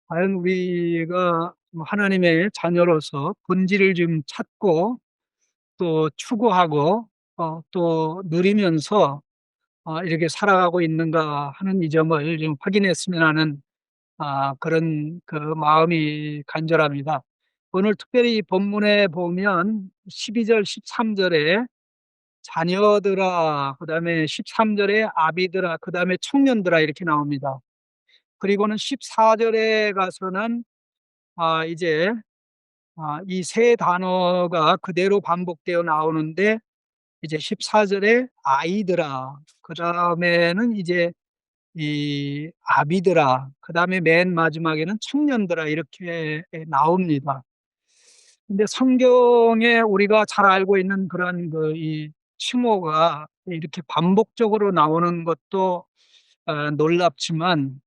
과연 우리가 하나님의 자녀로서 본질을 좀 찾고 또 추구하고 또 누리면서 이렇게 살아가고 있는가 하는 이 점을 좀 확인했으면 하는 그런 그 마음이 간절합니다. 오늘 특별히 이 본문에 보면 12절, 13절에 자녀들아, 그 다음에 13절에 아비들아, 그 다음에 청년들아 이렇게 나옵니다. 그리고는 14절에 가서는 이제 이 세 단어가 그대로 반복되어 나오는데 이제 14절에 아이들아, 그 다음에는 이제 이 아비들아, 그 다음에 맨 마지막에는 청년들아 이렇게 나옵니다. 근데 성경에 우리가 잘 알고 있는 그런 그 이 칭호가 이렇게 반복적으로 나오는 것도 놀랍지만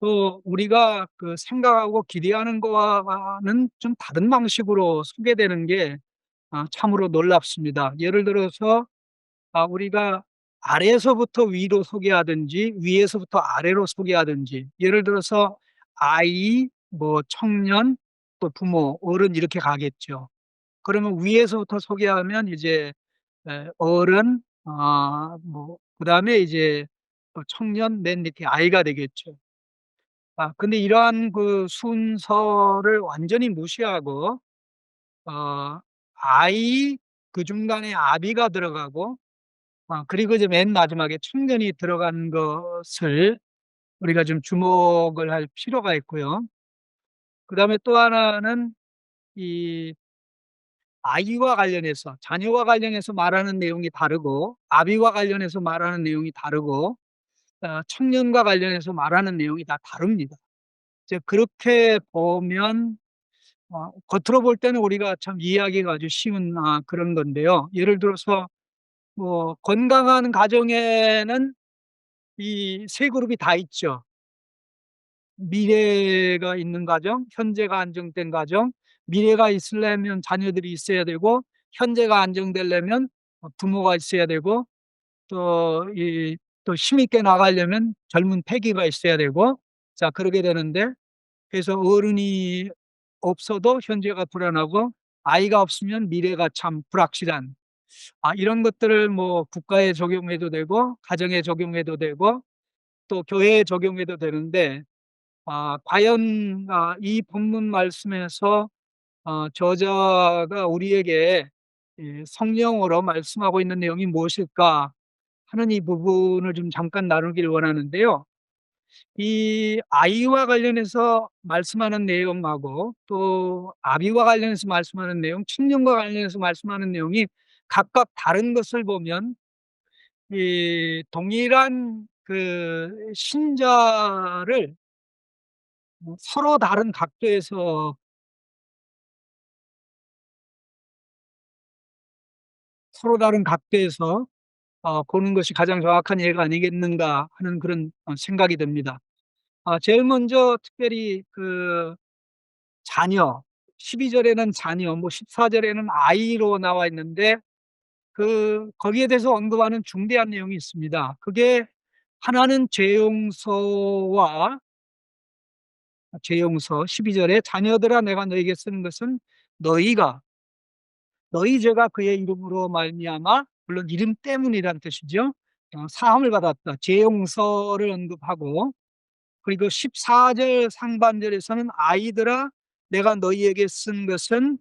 또 우리가 그 생각하고 기대하는 거와는 좀 다른 방식으로 소개되는 게 참으로 놀랍습니다. 예를 들어서 우리가 아래에서부터 위로 소개하든지 위에서부터 아래로 소개하든지 예를 들어서 아이, 뭐 청년, 또 부모, 어른 이렇게 가겠죠. 그러면 위에서부터 소개하면 이제 어른, 뭐 그다음에 이제 또 청년, 맨 밑에 아이가 되겠죠. 근데 이러한 그 순서를 완전히 무시하고, 아이, 그 중간에 아비가 들어가고, 그리고 이제 맨 마지막에 청년이 들어간 것을 우리가 좀 주목을 할 필요가 있고요. 그 다음에 또 하나는 이 아이와 관련해서, 자녀와 관련해서 말하는 내용이 다르고, 아비와 관련해서 말하는 내용이 다르고, 청년과 관련해서 말하는 내용이 다 다릅니다. 이제 그렇게 보면 겉으로 볼 때는 우리가 참 이해하기가 아주 쉬운 그런 건데요. 예를 들어서 뭐 건강한 가정에는 이 세 그룹이 다 있죠. 미래가 있는 가정, 현재가 안정된 가정, 미래가 있으려면 자녀들이 있어야 되고, 현재가 안정되려면 부모가 있어야 되고, 또 또 힘있게 나가려면 젊은 패기가 있어야 되고, 자, 그러게 되는데, 그래서 어른이 없어도 현재가 불안하고 아이가 없으면 미래가 참 불확실한 이런 것들을 뭐 국가에 적용해도 되고 가정에 적용해도 되고 또 교회에 적용해도 되는데 과연 이 본문 말씀에서 저자가 우리에게 성령으로 말씀하고 있는 내용이 무엇일까 하는 이 부분을 좀 잠깐 나누기를 원하는데요. 이 아이와 관련해서 말씀하는 내용하고 또 아비와 관련해서 말씀하는 내용, 청년과 관련해서 말씀하는 내용이 각각 다른 것을 보면 이 동일한 그 신자를 서로 다른 각도에서 서로 다른 각도에서 보는 것이 가장 정확한 예가 아니겠는가 하는 그런 생각이 듭니다. 제일 먼저 특별히 그 자녀, 12절에는 자녀, 뭐 14절에는 아이로 나와 있는데 거기에 대해서 언급하는 중대한 내용이 있습니다. 그게 하나는 죄용서 12절에 자녀들아 내가 너에게 쓰는 것은 너희가 너희 죄가 그의 이름으로 말미암아 물론 이름 때문이란 뜻이죠. 사함을 받았다. 죄용서를 언급하고 그리고 14절 상반절에서는 아이들아 내가 너희에게 쓴 것은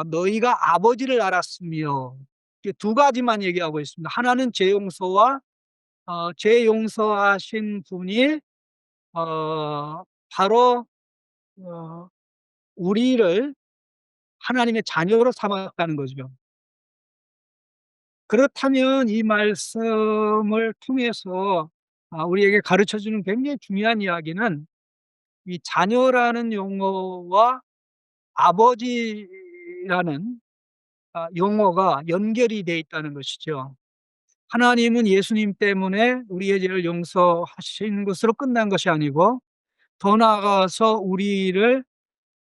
너희가 아버지를 알았으며 이렇게 두 가지만 얘기하고 있습니다. 하나는 죄 용서와 죄 용서하신 분이 바로 어, 우리를 하나님의 자녀로 삼았다는 거죠. 그렇다면 이 말씀을 통해서 우리에게 가르쳐주는 굉장히 중요한 이야기는 이 자녀라는 용어와 아버지라는 용어가 연결이 돼 있다는 것이죠. 하나님은 예수님 때문에 우리의 죄를 용서하신 것으로 끝난 것이 아니고 더 나아가서 우리를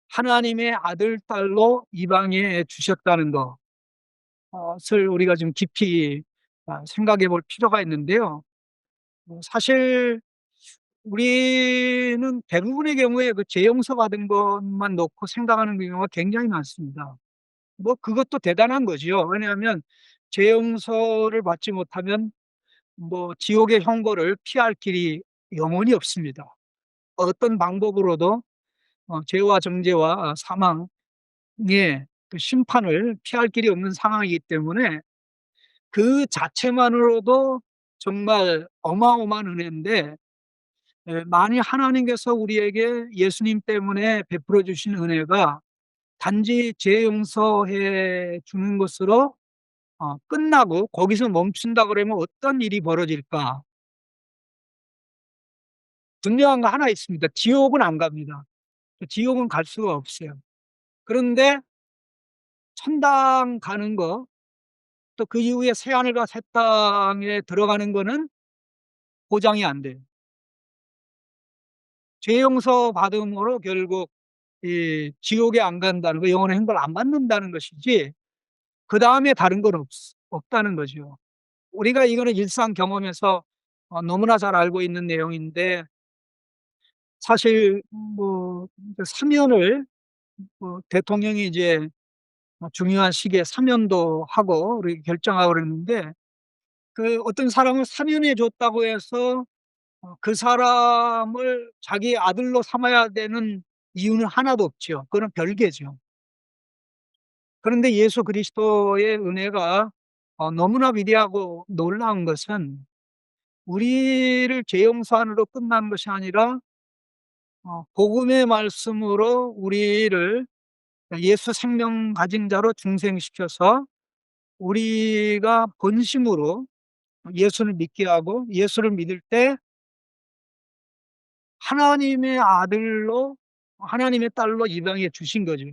하나님의 아들, 딸로 입양해 주셨다는 것을 우리가 좀 깊이 생각해 볼 필요가 있는데요. 사실 우리는 대부분의 경우에 그 재용서 받은 것만 놓고 생각하는 경우가 굉장히 많습니다. 뭐 그것도 대단한 거지요. 왜냐하면 재용서를 받지 못하면 뭐 지옥의 형벌을 피할 길이 영원히 없습니다. 어떤 방법으로도 죄와 정죄와 사망의 그 심판을 피할 길이 없는 상황이기 때문에 그 자체만으로도 정말 어마어마한 은혜인데, 만일 하나님께서 우리에게 예수님 때문에 베풀어 주신 은혜가 단지 죄 용서해 주는 것으로 끝나고 거기서 멈춘다 그러면 어떤 일이 벌어질까? 분명한 거 하나 있습니다. 지옥은 안 갑니다. 지옥은 갈 수가 없어요. 그런데 천당 가는 거, 또 그 이후에 새하늘과 새 땅에 들어가는 거는 보장이 안 돼요. 죄 용서 받음으로 결국 이 지옥에 안 간다는 거, 영원의 형벌 안 받는다는 것이지 그다음에 다른 건 없다는 거죠. 우리가 이거는 일상 경험에서 너무나 잘 알고 있는 내용인데, 사실 뭐 사면을 대통령이 이제 중요한 시기에 사면도 하고 우리 결정하고 그랬는데, 그 어떤 사람을 사면해 줬다고 해서 그 사람을 자기 아들로 삼아야 되는 이유는 하나도 없죠. 그건 별개죠. 그런데 예수 그리스도의 은혜가 너무나 위대하고 놀라운 것은 우리를 죄 용서함으로 끝난 것이 아니라 복음의 말씀으로 우리를 예수 생명 가진 자로 중생시켜서 우리가 본심으로 예수를 믿게 하고, 예수를 믿을 때 하나님의 아들로, 하나님의 딸로 입양해 주신 거죠.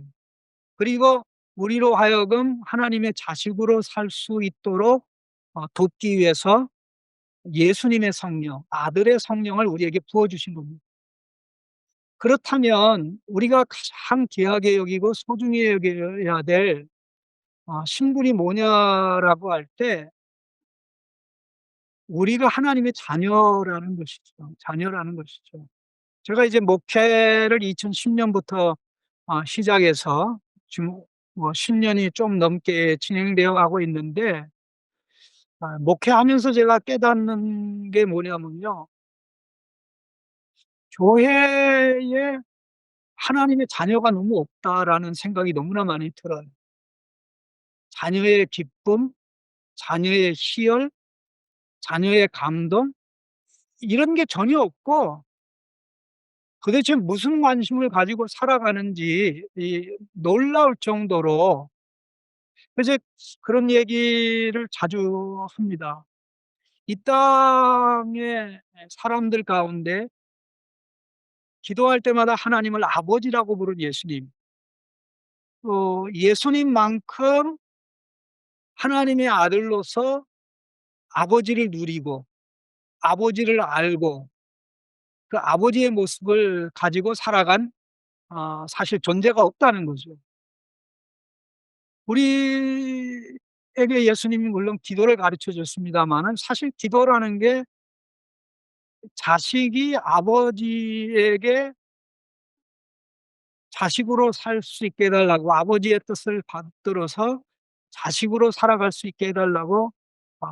그리고 우리로 하여금 하나님의 자식으로 살 수 있도록 돕기 위해서 예수님의 성령, 아들의 성령을 우리에게 부어주신 겁니다. 그렇다면 우리가 가장 귀하게 여기고 소중히 여겨야 될 신분이 뭐냐라고 할 때, 우리가 하나님의 자녀라는 것이죠. 자녀라는 것이죠. 제가 이제 목회를 2010년부터 시작해서 지금 뭐 10년이 좀 넘게 진행되어 가고 있는데, 목회하면서 제가 깨닫는 게 뭐냐면요. 교회에 하나님의 자녀가 너무 없다라는 생각이 너무나 많이 들어요. 자녀의 기쁨, 자녀의 희열, 자녀의 감동, 이런 게 전혀 없고 도대체 무슨 관심을 가지고 살아가는지 놀라울 정도로, 그래서 그런 얘기를 자주 합니다. 이 땅의 사람들 가운데 기도할 때마다 하나님을 아버지라고 부른 예수님, 예수님만큼 하나님의 아들로서 아버지를 누리고 아버지를 알고 그 아버지의 모습을 가지고 살아간 사실 존재가 없다는 거죠. 우리에게 예수님이 물론 기도를 가르쳐 줬습니다마는, 사실 기도라는 게 자식이 아버지에게 자식으로 살 수 있게 해 달라고, 아버지의 뜻을 받들어서 자식으로 살아갈 수 있게 해 달라고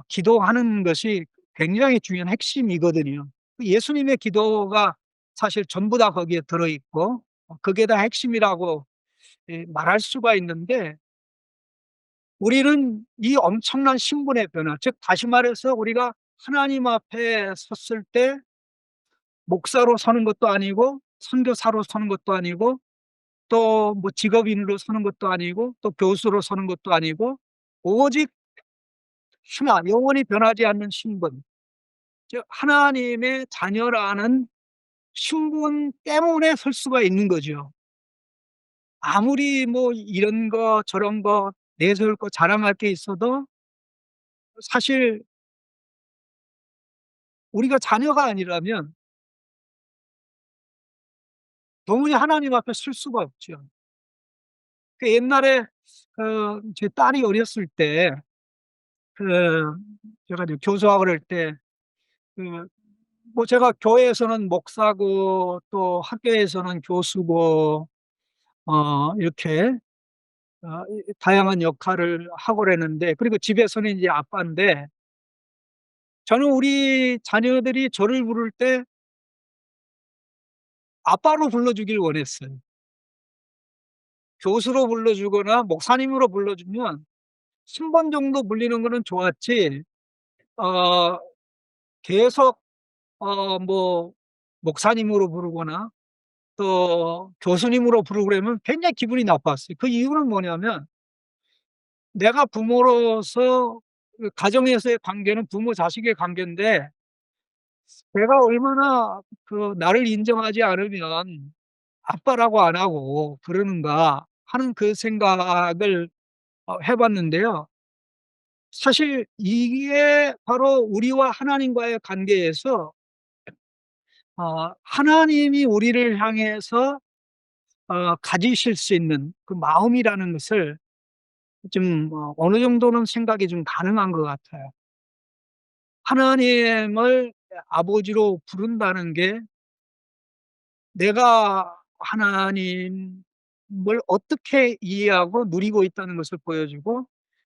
기도하는 것이 굉장히 중요한 핵심이거든요. 예수님의 기도가 사실 전부 다 거기에 들어 있고 그게 다 핵심이라고 말할 수가 있는데, 우리는 이 엄청난 신분의 변화, 즉 다시 말해서 우리가 하나님 앞에 섰을 때 목사로 서는 것도 아니고 선교사로 서는 것도 아니고 또 뭐 직업인으로 서는 것도 아니고 또 교수로 서는 것도 아니고, 오직 하나, 영원히 변하지 않는 신분, 즉 하나님의 자녀라는 신분 때문에 설 수가 있는 거죠. 아무리 뭐 이런 거 저런 거 내세울 거 자랑할 게 있어도 사실 우리가 자녀가 아니라면 도무지 하나님 앞에 설 수가 없죠. 그 옛날에 제 딸이 어렸을 때, 제가 이제 교수하고 그럴 때 뭐 제가 교회에서는 목사고 또 학교에서는 교수고 이렇게 다양한 역할을 하고 그랬는데, 그리고 집에서는 이제 아빠인데, 저는 우리 자녀들이 저를 부를 때 아빠로 불러주길 원했어요. 교수로 불러주거나 목사님으로 불러주면 한 번 정도 불리는 거는 좋았지, 어, 계속 뭐 목사님으로 부르거나 또 교수님으로 부르고 그러면 굉장히 기분이 나빴어요. 그 이유는 뭐냐면, 내가 부모로서 그 가정에서의 관계는 부모 자식의 관계인데, 내가 얼마나 그 나를 인정하지 않으면 아빠라고 안 하고 그러는가 하는 그 생각을 해봤는데요. 사실 이게 바로 우리와 하나님과의 관계에서 하나님이 우리를 향해서 가지실 수 있는 그 마음이라는 것을 좀 어느 정도는 생각이 좀 가능한 것 같아요. 하나님을 아버지로 부른다는 게, 내가 하나님을 어떻게 이해하고 누리고 있다는 것을 보여주고,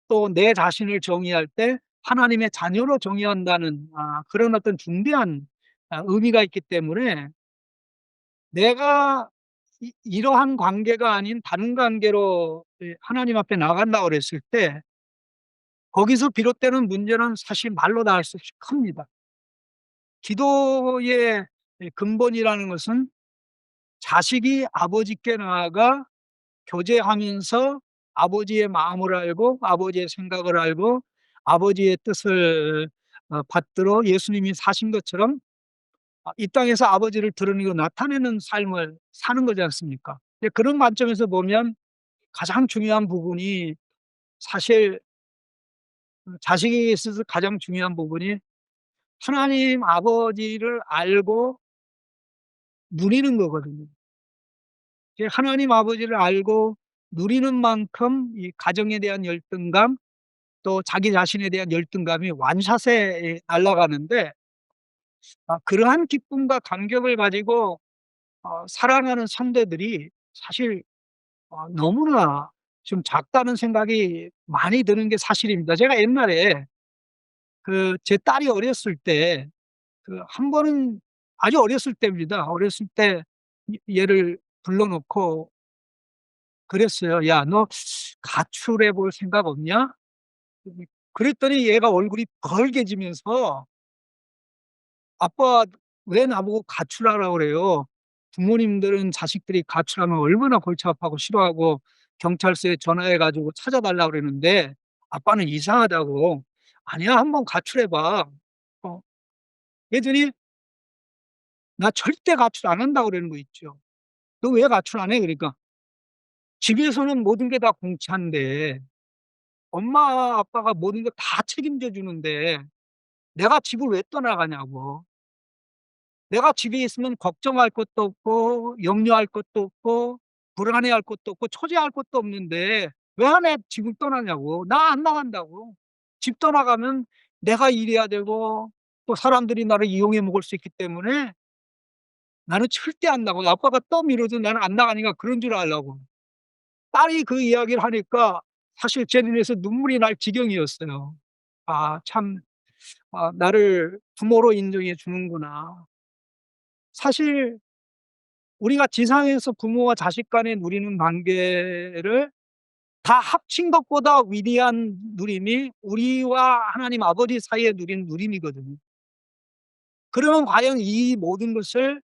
또 내 자신을 정의할 때 하나님의 자녀로 정의한다는 그런 어떤 중대한 의미가 있기 때문에, 내가 이러한 관계가 아닌 다른 관계로 하나님 앞에 나간다 그랬을 때, 거기서 비롯되는 문제는 사실 말로 다 할 수 없이 큽니다. 기도의 근본이라는 것은 자식이 아버지께 나아가 교제하면서 아버지의 마음을 알고 아버지의 생각을 알고 아버지의 뜻을 받들어 예수님이 사신 것처럼 이 땅에서 아버지를 드러내고 나타내는 삶을 사는 거지 않습니까? 그런 관점에서 보면 가장 중요한 부분이, 사실 자식에게 있어서 가장 중요한 부분이 하나님 아버지를 알고 누리는 거거든요. 하나님 아버지를 알고 누리는 만큼 이 가정에 대한 열등감, 또 자기 자신에 대한 열등감이 완샷에 날아가는데, 그러한 기쁨과 감격을 가지고 살아가는 상대들이 사실 너무나 좀 작다는 생각이 많이 드는 게 사실입니다. 제가 옛날에 그 제 딸이 어렸을 때 그 한 번은, 아주 어렸을 때입니다. 어렸을 때 얘를 불러놓고 그랬어요. "야, 너 가출해 볼 생각 없냐?" 그랬더니 얘가 얼굴이 벌개지면서 "아빠, 왜 나보고 가출하라고 그래요? 부모님들은 자식들이 가출하면 얼마나 골치 아파하고 싫어하고 경찰서에 전화해 가지고 찾아 달라고 그러는데 아빠는 이상하다고." "아니야, 한번 가출해 봐." 어 그랬더니 "나 절대 가출 안 한다고." 그러는 거 있죠. "너 왜 가출 안 해?" 그러니까 집에서는 모든 게 다 공짜인데, 엄마 아빠가 모든 걸 다 책임져 주는데 내가 집을 왜 떠나가냐고. 내가 집에 있으면 걱정할 것도 없고 염려할 것도 없고 불안해할 것도 없고 초조할 것도 없는데 왜 내 집을 떠나냐고. 나 안 나간다고. 집 떠나가면 내가 일해야 되고 또 사람들이 나를 이용해 먹을 수 있기 때문에 나는 절대 안 나가고, 아빠가 떠밀어도 나는 안 나가니까 그런 줄 알라고. 딸이 그 이야기를 하니까 사실 제 눈에서 눈물이 날 지경이었어요. 참, 나를 부모로 인정해 주는구나. 사실 우리가 지상에서 부모와 자식 간에 누리는 관계를 다 합친 것보다 위대한 누림이 우리와 하나님 아버지 사이에 누리는 누림이거든요. 그러면 과연 이 모든 것을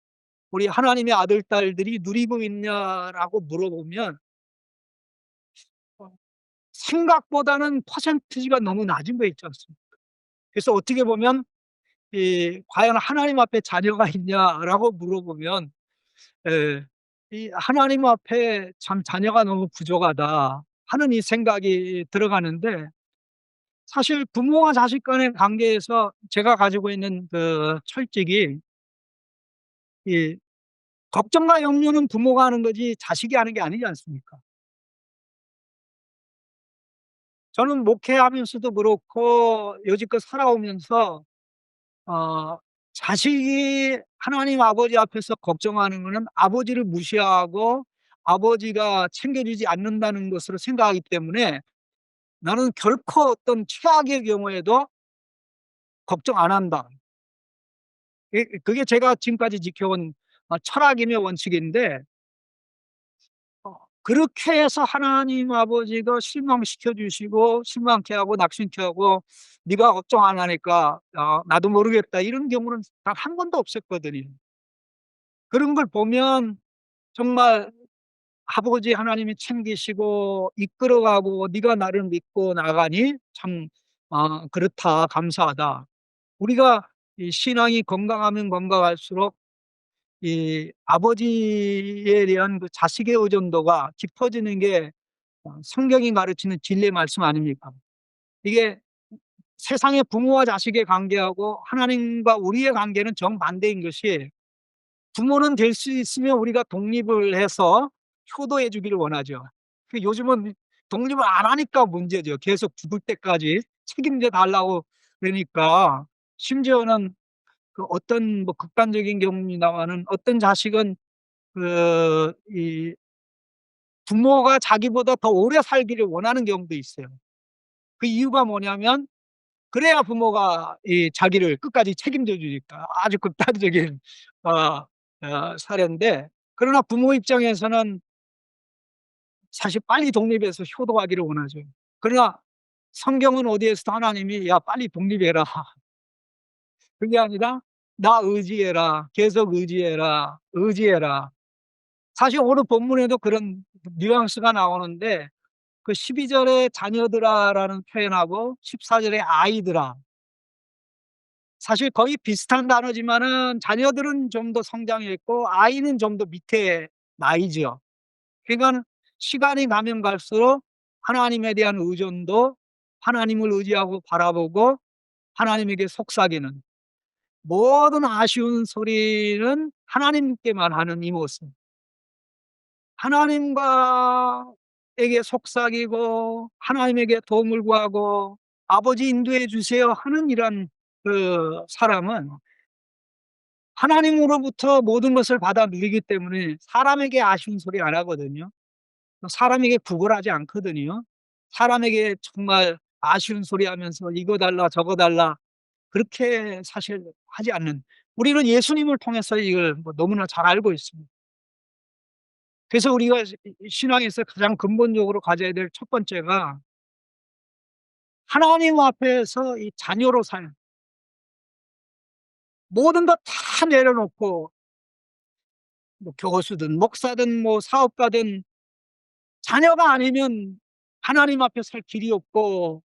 우리 하나님의 아들, 딸들이 누리고 있냐라고 물어보면 어 생각보다는 퍼센티지가 너무 낮은 거 있지 않습니까? 그래서 어떻게 보면 과연 하나님 앞에 자녀가 있냐라고 물어보면, 예, 이 하나님 앞에 참 자녀가 너무 부족하다 하는 이 생각이 들어가는데, 사실 부모와 자식 간의 관계에서 제가 가지고 있는 그 철칙이, 이 걱정과 염려는 부모가 하는 거지 자식이 하는 게 아니지 않습니까? 저는 목회하면서도 그렇고 여지껏 살아오면서 어 자식이 하나님 아버지 앞에서 걱정하는 것은 아버지를 무시하고 아버지가 챙겨주지 않는다는 것으로 생각하기 때문에 나는 결코 어떤 최악의 경우에도 걱정 안 한다. 그게 제가 지금까지 지켜온 철학이며 원칙인데, 그렇게 해서 하나님 아버지가 실망시켜 주시고 실망케 하고 낙심케 하고 네가 걱정 안 하니까 나도 모르겠다 이런 경우는 단 한 번도 없었거든요. 그런 걸 보면 정말 아버지 하나님이 챙기시고 이끌어가고 네가 나를 믿고 나가니 참 그렇다, 감사하다. 우리가 이 신앙이 건강하면 건강할수록 이 아버지에 대한 그 자식의 의존도가 깊어지는 게 성경이 가르치는 진리의 말씀 아닙니까? 이게 세상의 부모와 자식의 관계하고 하나님과 우리의 관계는 정반대인 것이, 부모는 될 수 있으면 우리가 독립을 해서 효도해 주기를 원하죠. 요즘은 독립을 안 하니까 문제죠. 계속 죽을 때까지 책임져 달라고 그러니까. 심지어는 그 어떤 뭐 극단적인 경우입니다마는 어떤 자식은 이 부모가 자기보다 더 오래 살기를 원하는 경우도 있어요. 그 이유가 뭐냐면 그래야 부모가 이 자기를 끝까지 책임져 주니까. 아주 극단적인 사례인데, 그러나 부모 입장에서는 사실 빨리 독립해서 효도하기를 원하죠. 그러나 성경은 어디에서도 하나님이 야 빨리 독립해라 그게 아니라 나 의지해라, 계속 의지해라, 의지해라. 사실 오늘 본문에도 그런 뉘앙스가 나오는데, 그 12절에 자녀들아라는 표현하고 14절에 아이들아, 사실 거의 비슷한 단어지만은 자녀들은 좀 더 성장했고 아이는 좀 더 밑에 나이죠. 그러니까 시간이 가면 갈수록 하나님에 대한 의존도, 하나님을 의지하고 바라보고 하나님에게 속삭이는, 모든 아쉬운 소리는 하나님께만 하는 이 모습. 하나님과 에게 속삭이고 하나님에게 도움을 구하고 아버지 인도해 주세요 하는 이런 그 사람은 하나님으로부터 모든 것을 받아 누리기 때문에 사람에게 아쉬운 소리 안 하거든요. 사람에게 구걸하지 않거든요. 사람에게 정말 아쉬운 소리 하면서 이거 달라 저거 달라 그렇게 사실 하지 않는, 우리는 예수님을 통해서 이걸 뭐 너무나 잘 알고 있습니다. 그래서 우리가 신앙에서 가장 근본적으로 가져야 될 첫 번째가 하나님 앞에서 이 자녀로 살, 모든 것 다 내려놓고 뭐 교수든 목사든 뭐 사업가든 자녀가 아니면 하나님 앞에 설 길이 없고,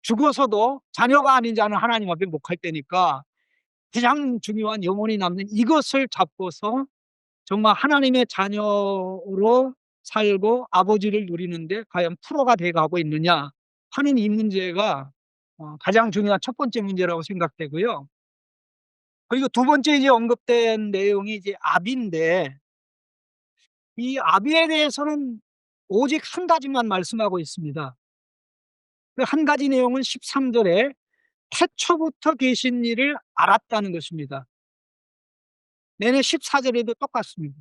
죽어서도 자녀가 아닌 자는 하나님 앞에 못 갈 테니까 가장 중요한 영혼이 남는 이것을 잡고서 정말 하나님의 자녀로 살고 아버지를 누리는데 과연 프로가 돼 가고 있느냐 하는 이 문제가 가장 중요한 첫 번째 문제라고 생각되고요. 그리고 두 번째 이제 언급된 내용이 이제 아비인데, 이 아비에 대해서는 오직 한 가지만 말씀하고 있습니다. 그 한 가지 내용은 13절에 태초부터 계신 이를 알았다는 것입니다. 내내 14절에도 똑같습니다.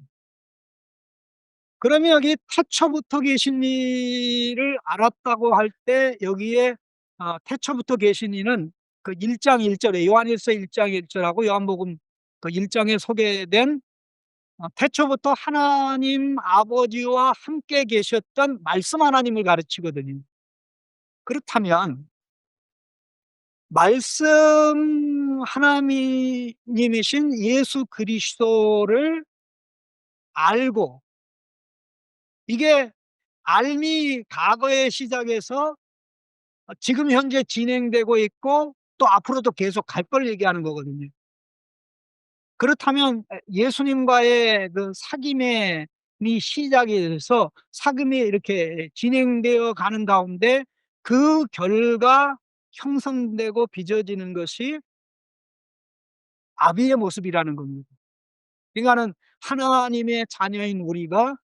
그러면 여기 태초부터 계신 이를 알았다고 할 때 여기에 태초부터 계신 이는 그 1장 1절에 요한일서 1장 1절하고 요한복음 그 1장에 소개된 태초부터 하나님 아버지와 함께 계셨던 말씀 하나님을 가르치거든요. 그렇다면 말씀 하나님이신 예수 그리스도를 알고, 이게 알미 과거의 시작에서 지금 현재 진행되고 있고 또 앞으로도 계속 갈 걸 얘기하는 거거든요. 그렇다면 예수님과의 그 사귐의 시작이 돼서 사귐이 이렇게 진행되어 가는 가운데 그 결과 형성되고 빚어지는 것이 아비의 모습이라는 겁니다. 그러니까는 하나님의 자녀인 우리가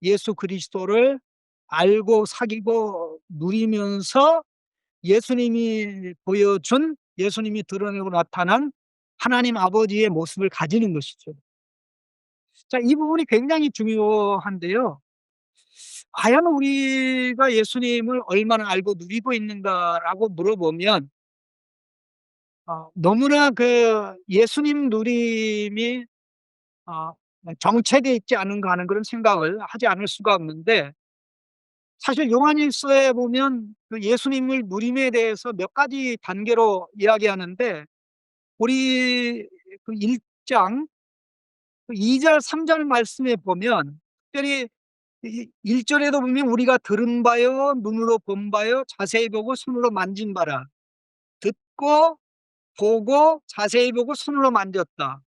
예수 그리스도를 알고 사귀고 누리면서 예수님이 보여준, 예수님이 드러내고 나타난 하나님 아버지의 모습을 가지는 것이죠. 자, 이 부분이 굉장히 중요한데요. 과연 우리가 예수님을 얼마나 알고 누리고 있는가라고 물어보면 너무나 그 예수님 누림이 어 정체되어 있지 않은가 하는 그런 생각을 하지 않을 수가 없는데, 사실 요한일서에 보면 그 예수님을 누림에 대해서 몇 가지 단계로 이야기하는데, 우리 그 1장 2절 3절 말씀에 보면 특별히 1 절에도 보면 우리가 들은 바요 눈으로 본 바요 자세히 보고 손으로 만진 바라. 듣고 보고 자세히 보고 손으로 만졌다.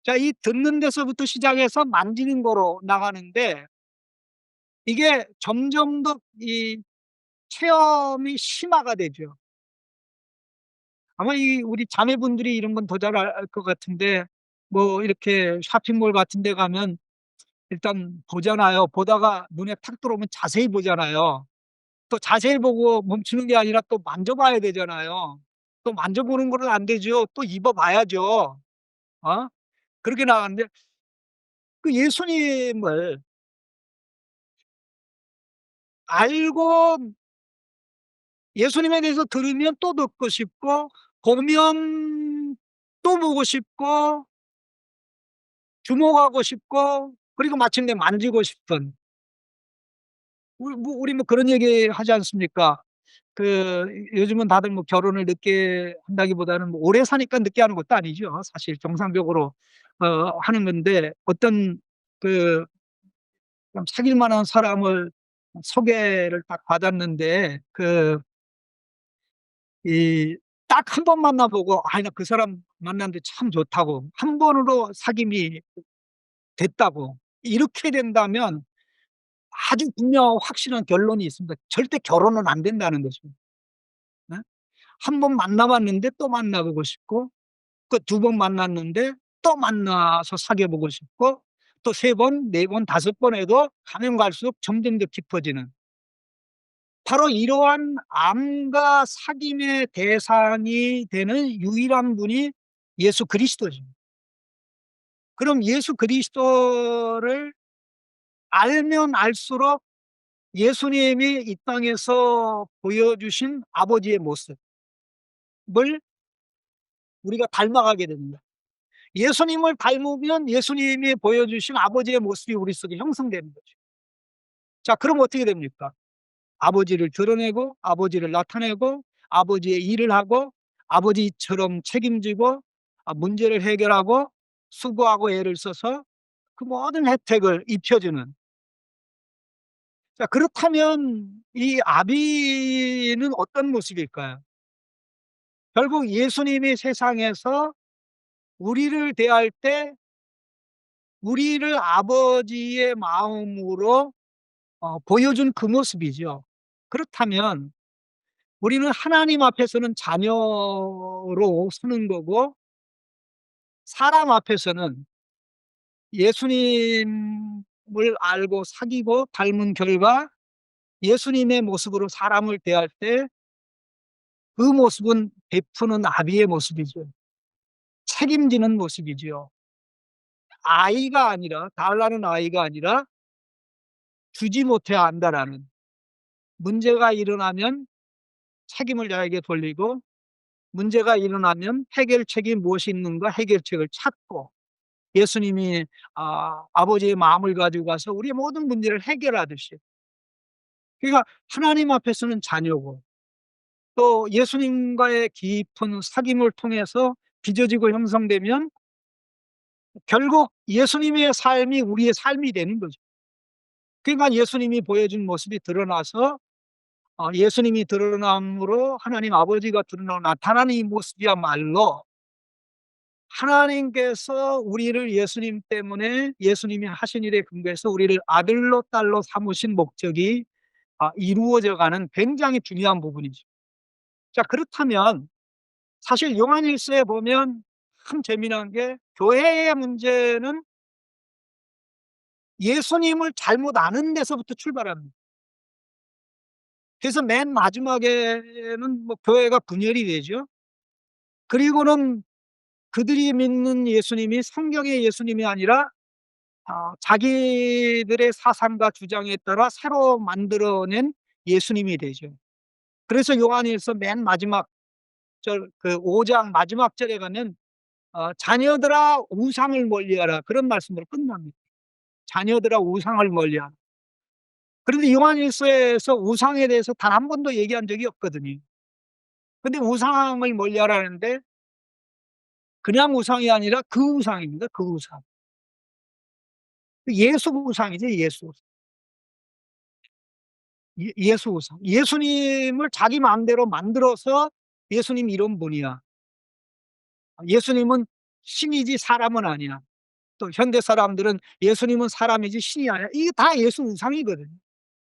자, 이 듣는 데서부터 시작해서 만지는 거로 나가는데, 이게 점점 더 이 체험이 심화가 되죠. 아마 이 우리 자매분들이 이런 건 더 잘 알 것 같은데, 뭐 이렇게 쇼핑몰 같은 데 가면 일단 보잖아요. 보다가 눈에 탁 들어오면 자세히 보잖아요. 또 자세히 보고 멈추는 게 아니라 또 만져봐야 되잖아요. 또 만져보는 거는 안 되죠. 또 입어봐야죠. 어? 그렇게 나가는데, 그 예수님을 알고 예수님에 대해서 들으면 또 듣고 싶고, 보면 또 보고 싶고, 주목하고 싶고, 그리고 마침내 만지고 싶은, 우리 뭐 그런 얘기 하지 않습니까? 그 요즘은 다들 뭐 결혼을 늦게 한다기보다는 뭐 오래 사니까 늦게 하는 것도 아니죠. 사실 정상적으로 하는 건데, 어떤 그 좀 사귈 만한 사람을 소개를 딱 받았는데, 그 이 딱 한 번 만나보고 '아 나 그 사람 만났는데 참 좋다고. 한 번으로 사귐이 됐다고.' 이렇게 된다면 아주 분명하고 확실한 결론이 있습니다. 절대 결혼은 안 된다는 거죠. 네? 한 번 만나 봤는데 또 만나 보고 싶고, 그 두 번 만났는데 또 만나서 사귀어 보고 싶고, 또 세 번, 네 번, 다섯 번 해도 가면 갈수록 점점 더 깊어지는, 바로 이러한 암과 사귐의 대상이 되는 유일한 분이 예수 그리스도죠. 그럼 예수 그리스도를 알면 알수록 예수님이 이 땅에서 보여주신 아버지의 모습을 우리가 닮아가게 됩니다. 예수님을 닮으면 예수님이 보여주신 아버지의 모습이 우리 속에 형성되는 거죠. 자, 그럼 어떻게 됩니까? 아버지를 드러내고, 아버지를 나타내고, 아버지의 일을 하고, 아버지처럼 책임지고, 문제를 해결하고, 수고하고 애를 써서 그 모든 혜택을 입혀주는. 자, 그렇다면 이 아비는 어떤 모습일까요? 결국 예수님이 세상에서 우리를 대할 때 우리를 아버지의 마음으로 보여준 그 모습이죠. 그렇다면 우리는 하나님 앞에서는 자녀로 서는 거고, 사람 앞에서는 예수님을 알고 사귀고 닮은 결과 예수님의 모습으로 사람을 대할 때 그 모습은 베푸는 아비의 모습이죠. 책임지는 모습이지요. 아이가 아니라, 달라는 아이가 아니라 주지 못해 안다라는, 문제가 일어나면 책임을 나에게 돌리고, 문제가 일어나면 해결책이 무엇이 있는가 해결책을 찾고, 예수님이 아버지의 마음을 가지고 가서 우리의 모든 문제를 해결하듯이, 그러니까 하나님 앞에서는 자녀고, 또 예수님과의 깊은 사귐을 통해서 빚어지고 형성되면 결국 예수님의 삶이 우리의 삶이 되는 거죠. 그러니까 예수님이 보여준 모습이 드러나서, 예수님이 드러남으로 하나님 아버지가 드러나고 나타나는 이 모습이야말로 하나님께서 우리를 예수님 때문에, 예수님이 하신 일에 근거해서 우리를 아들로 딸로 삼으신 목적이 이루어져 가는 굉장히 중요한 부분이죠. 자, 그렇다면 사실 요한일서에 보면 참 재미난 게, 교회의 문제는 예수님을 잘못 아는 데서부터 출발합니다. 그래서 맨 마지막에는 뭐 교회가 분열이 되죠. 그리고는 그들이 믿는 예수님이 성경의 예수님이 아니라 자기들의 사상과 주장에 따라 새로 만들어낸 예수님이 되죠. 그래서 요한일서 맨 마지막 절, 그 5장 마지막 절에 가면 자녀들아 우상을 멀리하라, 그런 말씀으로 끝납니다. 자녀들아 우상을 멀리하라. 그런데 요한일서에서 우상에 대해서 단 한 번도 얘기한 적이 없거든요. 근데 우상을 멀리하라는데 그냥 우상이 아니라 그 우상입니다. 그 우상. 예수 우상이죠. 예수. 예수 우상. 예수님을 자기 마음대로 만들어서 예수님 이런 분이야. 예수님은 신이지 사람은 아니야. 또 현대 사람들은 예수님은 사람이지 신이 아니야. 이게 다 예수 우상이거든요.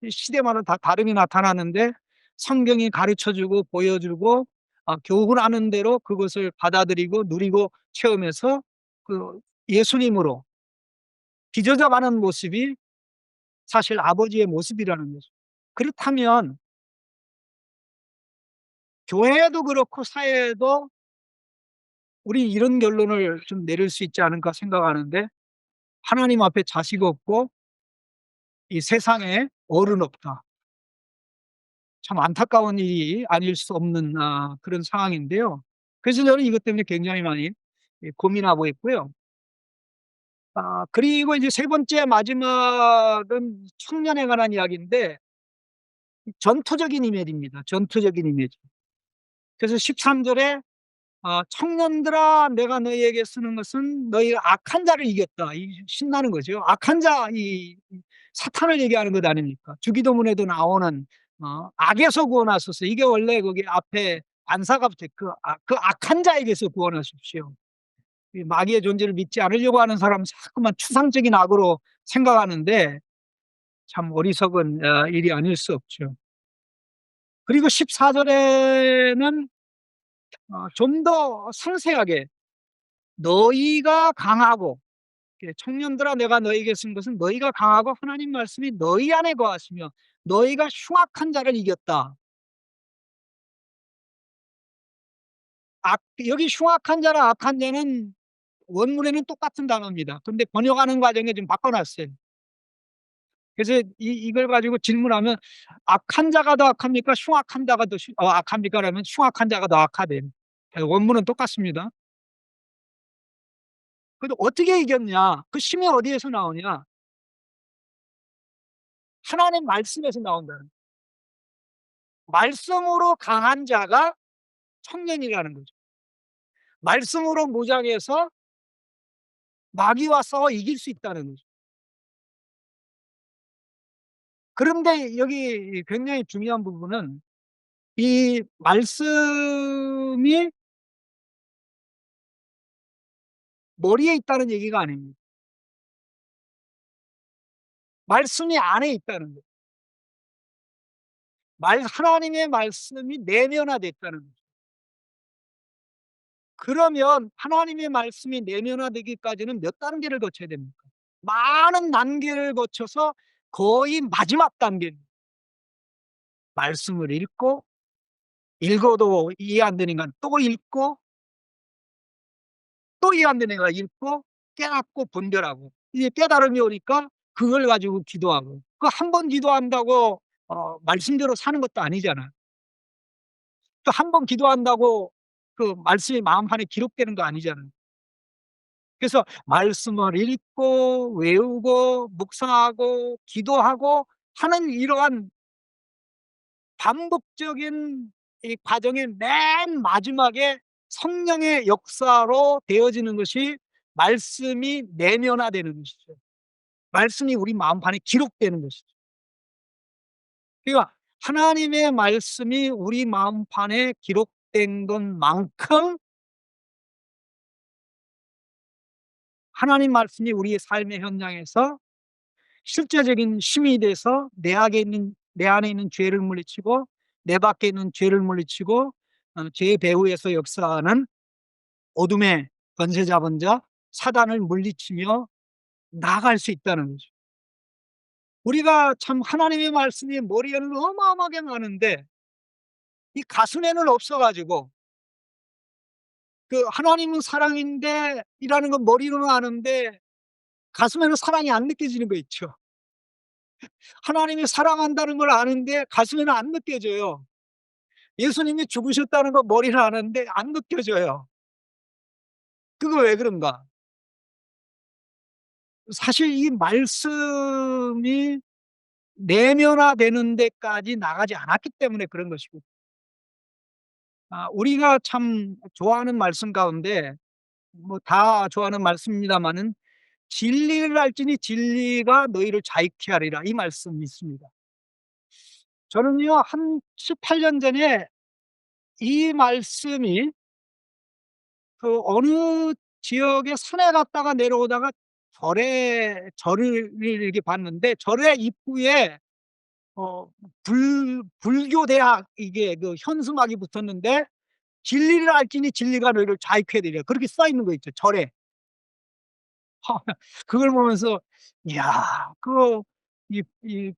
시대마다 다 다름이 나타나는데 성경이 가르쳐주고 보여주고 교훈하는 대로 그것을 받아들이고 누리고 체험해서 그 예수님으로 빚어져가는 모습이 사실 아버지의 모습이라는 거죠. 그렇다면 교회도 그렇고 사회도 우리 이런 결론을 좀 내릴 수 있지 않을까 생각하는데, 하나님 앞에 자식 없고 이 세상에 어른 없다. 참 안타까운 일이 아닐 수 없는 그런 상황인데요. 그래서 저는 이것 때문에 굉장히 많이 고민하고 있고요. 그리고 이제 세 번째 마지막은 청년에 관한 이야기인데 전투적인 이미지입니다. 전투적인 이미지. 그래서 13절에 청년들아 내가 너희에게 쓰는 것은 너희가 악한 자를 이겼다. 신나는 거죠. 악한 자, 이 사탄을 얘기하는 것 아닙니까? 주기도문에도 나오는 악에서 구원하소서. 이게 원래 거기 앞에 반사가 붙어 그 악한 자에게서 구원하십시오. 이 마귀의 존재를 믿지 않으려고 하는 사람은 자꾸만 추상적인 악으로 생각하는데 참 어리석은 일이 아닐 수 없죠. 그리고 14절에는 좀 더 상세하게 너희가 강하고, 청년들아 내가 너희에게 쓴 것은 너희가 강하고 하나님 말씀이 너희 안에 거하시며 너희가 흉악한 자를 이겼다. 여기 흉악한 자랑 악한 자는 원문에는 똑같은 단어입니다. 근데 번역하는 과정에 좀 바꿔놨어요. 그래서 이걸 가지고 질문하면 악한 자가 더 악합니까? 흉악한 자가 더 악합니까? 라면 흉악한 자가 더 악하대. 원문은 똑같습니다. 근데 어떻게 이겼냐? 그 힘이 어디에서 나오냐? 하나님 말씀에서 나온다는. 말씀으로 강한 자가 청년이라는 거죠. 말씀으로 무장해서 마귀와 싸워 이길 수 있다는 거죠. 그런데 여기 굉장히 중요한 부분은 이 말씀이 머리에 있다는 얘기가 아닙니다. 말씀이 안에 있다는 거예요. 하나님의 말씀이 내면화됐다는 거죠. 그러면 하나님의 말씀이 내면화되기까지는 몇 단계를 거쳐야 됩니까? 많은 단계를 거쳐서 거의 마지막 단계입니다. 말씀을 읽어도 이해 안 되니까 또 읽고 또 이해 안 되니까 읽고 깨닫고 분별하고, 이제 깨달음이 오니까 그걸 가지고 기도하고, 그 한 번 기도한다고 말씀대로 사는 것도 아니잖아요. 또 한 번 기도한다고 그 말씀이 마음 안에 기록되는 거 아니잖아요. 그래서 말씀을 읽고 외우고 묵상하고 기도하고 하는 이러한 반복적인 이 과정의 맨 마지막에 성령의 역사로 되어지는 것이 말씀이 내면화되는 것이죠. 말씀이 우리 마음판에 기록되는 것이죠. 그러니까 하나님의 말씀이 우리 마음판에 기록된 것만큼 하나님 말씀이 우리의 삶의 현장에서 실제적인 힘이 돼서 내 안에 있는 죄를 물리치고 내 밖에 있는 죄를 물리치고 죄의 배후에서 역사하는 어둠의 권세 잡은 자 사단을 물리치며 나아갈 수 있다는 거죠. 우리가 참 하나님의 말씀이 머리에는 어마어마하게 많은데 이 가슴에는 없어가지고 하나님은 사랑인데 이라는 건 머리로는 아는데 가슴에는 사랑이 안 느껴지는 거 있죠. 하나님이 사랑한다는 걸 아는데 가슴에는 안 느껴져요. 예수님이 죽으셨다는 거 머리는 아는데 안 느껴져요. 그거 왜 그런가? 사실 이 말씀이 내면화되는 데까지 나가지 않았기 때문에 그런 것이고, 우리가 참 좋아하는 말씀 가운데 뭐 다 좋아하는 말씀입니다마는 진리를 알지니 진리가 너희를 자유케 하리라, 이 말씀이 있습니다. 저는요, 한 18년 전에 이 말씀이 어느 지역의 산에 갔다가 내려오다가 절을 이렇게 봤는데, 절의 입구에 어 불교 대학 이게 현수막이 붙었는데 "진리를 알지니 진리가 너희를 자유케 하리라." 그렇게 써 있는 거 있죠, 절에. 그걸 보면서 이야, 이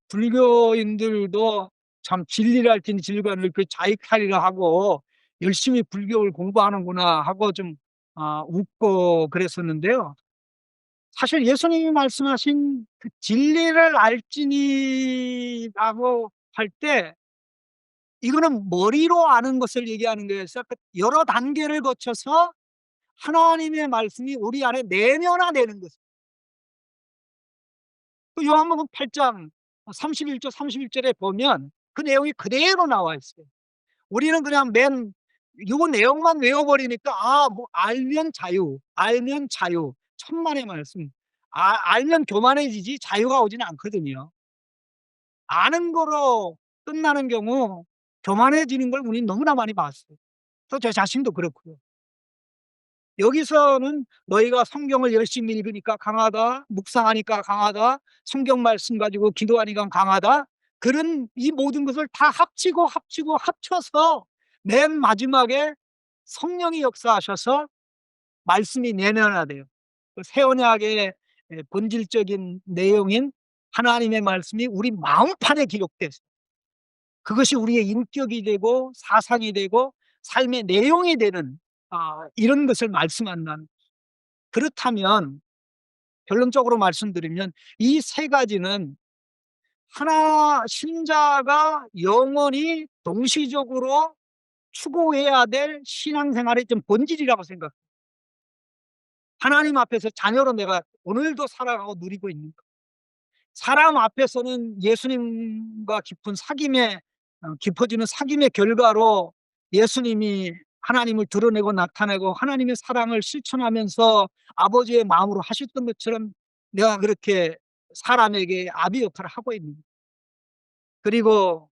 불교인들도 참 '진리를 알지니 진리가 너희를 자유케 하리라.' 하고 열심히 불교를 공부하는구나 하고 좀 웃고 그랬었는데요. 사실 예수님이 말씀하신 진리를 알지니라고 할 때 이거는 머리로 아는 것을 얘기하는 거예요. 그래서 여러 단계를 거쳐서 하나님의 말씀이 우리 안에 내면화되는 것. 요한복음 8장 31절 31절에 보면 그 내용이 그대로 나와 있어요. 우리는 그냥 요 내용만 외워버리니까 뭐 알면 자유, 알면 자유. 천만의 말씀. 알면 교만해지지 자유가 오지는 않거든요. 아는 거로 끝나는 경우 교만해지는 걸 우리는 너무나 많이 봤어요. 또 저 자신도 그렇고요. 여기서는 너희가 성경을 열심히 읽으니까 강하다, 묵상하니까 강하다, 성경 말씀 가지고 기도하니까 강하다, 그런 이 모든 것을 다 합치고 합쳐서 맨 마지막에 성령이 역사하셔서 말씀이 내면화돼요. 새 언약의 본질적인 내용인 하나님의 말씀이 우리 마음판에 기록돼서 그것이 우리의 인격이 되고 사상이 되고 삶의 내용이 되는, 이런 것을 말씀한다는. 그렇다면 결론적으로 말씀드리면 이 세 가지는 하나 신자가 영원히 동시적으로 추구해야 될 신앙생활의 좀 본질이라고 생각해요. 하나님 앞에서 자녀로 내가 오늘도 살아가고 누리고 있는 것. 사람 앞에서는 예수님과 깊어지는 사귐의 결과로 예수님이 하나님을 드러내고 나타내고 하나님의 사랑을 실천하면서 아버지의 마음으로 하셨던 것처럼 내가 그렇게 사람에게 아비 역할을 하고 있는 거예요. 그리고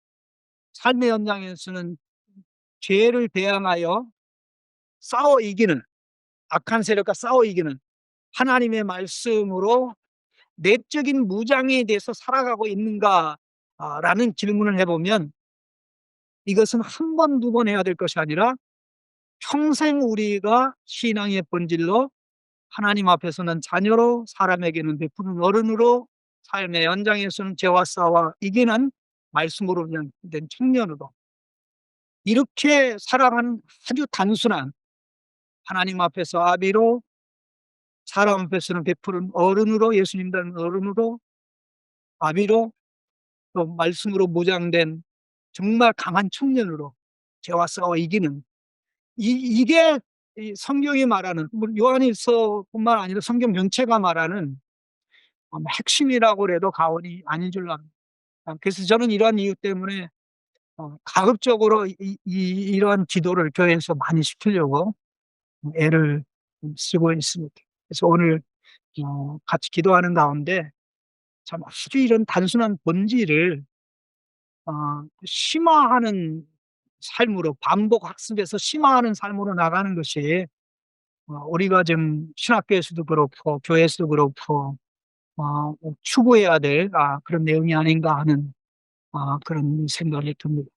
삶의 현장에서는 죄를 대항하여 싸워 이기는, 악한 세력과 싸워 이기는 하나님의 말씀으로 내적인 무장에 대해서 살아가고 있는가? 라는 질문을 해보면 이것은 한 번, 두 번 해야 될 것이 아니라 평생 우리가 신앙의 본질로 하나님 앞에서는 자녀로, 사람에게는 베푸는 어른으로, 삶의 연장에서는 죄와 싸워 이기는 말씀으로 된 청년으로 이렇게 살아가는 아주 단순한, 하나님 앞에서 아비로, 사람 앞에서는 베푸는 어른으로, 예수님 닮은 어른으로, 아비로, 또 말씀으로 무장된 정말 강한 청년으로 죄와 싸워 이기는, 이게 이 성경이 말하는, 요한일서뿐만 아니라 성경 전체가 말하는 핵심이라고 해도 과언이 아닌 줄로 압니다. 그래서 저는 이러한 이유 때문에 가급적으로 이러한 기도를 교회에서 많이 시키려고 애를 쓰고 있습니다. 그래서 오늘 같이 기도하는 가운데 참 아주 이런 단순한 본질을 심화하는 삶으로, 반복 학습해서 심화하는 삶으로 나가는 것이 우리가 지금 신학교에서도 그렇고 교회에서도 그렇고 추구해야 될 그런 내용이 아닌가 하는 그런 생각이 듭니다.